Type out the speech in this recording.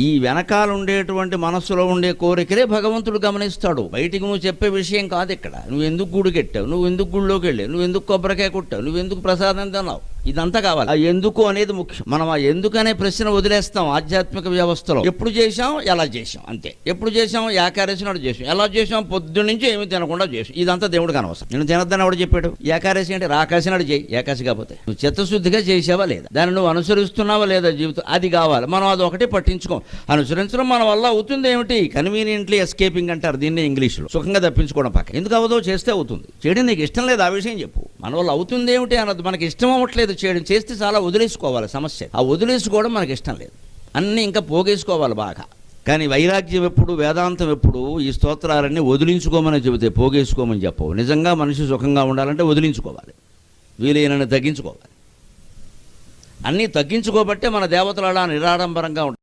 ఈ వెనకాల ఉండేటువంటి మనస్సులో ఉండే కోరికలే భగవంతుడు గమనిస్తాడు. బయటికి నువ్వు చెప్పే విషయం కాదు. ఇక్కడ నువ్వు ఎందుకు గుడి కట్టావు, నువ్వు ఎందుకు గుడిలోకి వెళ్ళావు, నువ్వు ఎందుకు కొబ్బరికాయ కొట్టావు, నువ్వు ఎందుకు ప్రసాదం తిన్నావు, ఇదంతా కావాలి. ఆ ఎందుకు అనేది ముఖ్యం. మనం ఆ ఎందుకు అనే ప్రశ్న వదిలేస్తాం ఆధ్యాత్మిక వ్యవస్థలో. ఎప్పుడు చేశాం, ఎలా చేశాం, అంతే. ఎప్పుడు చేశాం, ఏకాదశి నాడు చేసాం, ఎలా చేసాం, పొద్దున్న నుంచి ఏమి తినకుండా చేసాం. ఇదంతా దేవుడికి అనవసరం. నేను తినద్దని ఎవడు చెప్పాడు? ఏకాదశి అంటే రాకాశి నాడు చేయి. ఏకాశి కాకపోతే నువ్వు చిత్తశుద్ధిగా చేసావా లేదా, దాన్ని నువ్వు అనుసరిస్తున్నావా లేదా జీవితం, అది కావాలి. మనం అది ఒకటి పట్టించుకోం. అనుసరించడం మన వల్ల అవుతుంది ఏమిటి? కన్వీనియంట్లీ ఎస్కేపింగ్ అంటారు దీన్ని ఇంగ్లీష్లో. సుఖంగా తప్పించుకోవడం పక్క. ఎందుకు అవదో చేస్తే అవుతుంది. చేయడం నీకు ఇష్టం లేదు, ఆ విషయం చెప్పు. మన వల్ల అవుతుంది ఏమిటి అన్నది. మనకి ఇష్టం అవ్వట్లేదు చేయడం, చేస్తే చాలా వదిలేసుకోవాలి. సమస్య ఆ వదిలేసుకోవడం మనకి ఇష్టం లేదు. అన్నీ ఇంకా పోగేసుకోవాలి బాగా. కానీ వైరాగ్యం ఎప్పుడు, వేదాంతం ఎప్పుడు ఈ స్తోత్రాలన్నీ వదిలించుకోమని చెబితే పోగేసుకోమని చెప్పవు. నిజంగా మనిషి సుఖంగా ఉండాలంటే వదిలించుకోవాలి, వీలైనని తగ్గించుకోవాలి. అన్నీ తగ్గించుకోబట్టే మన దేవతలు అలా నిరాడంబరంగా ఉంటాయి.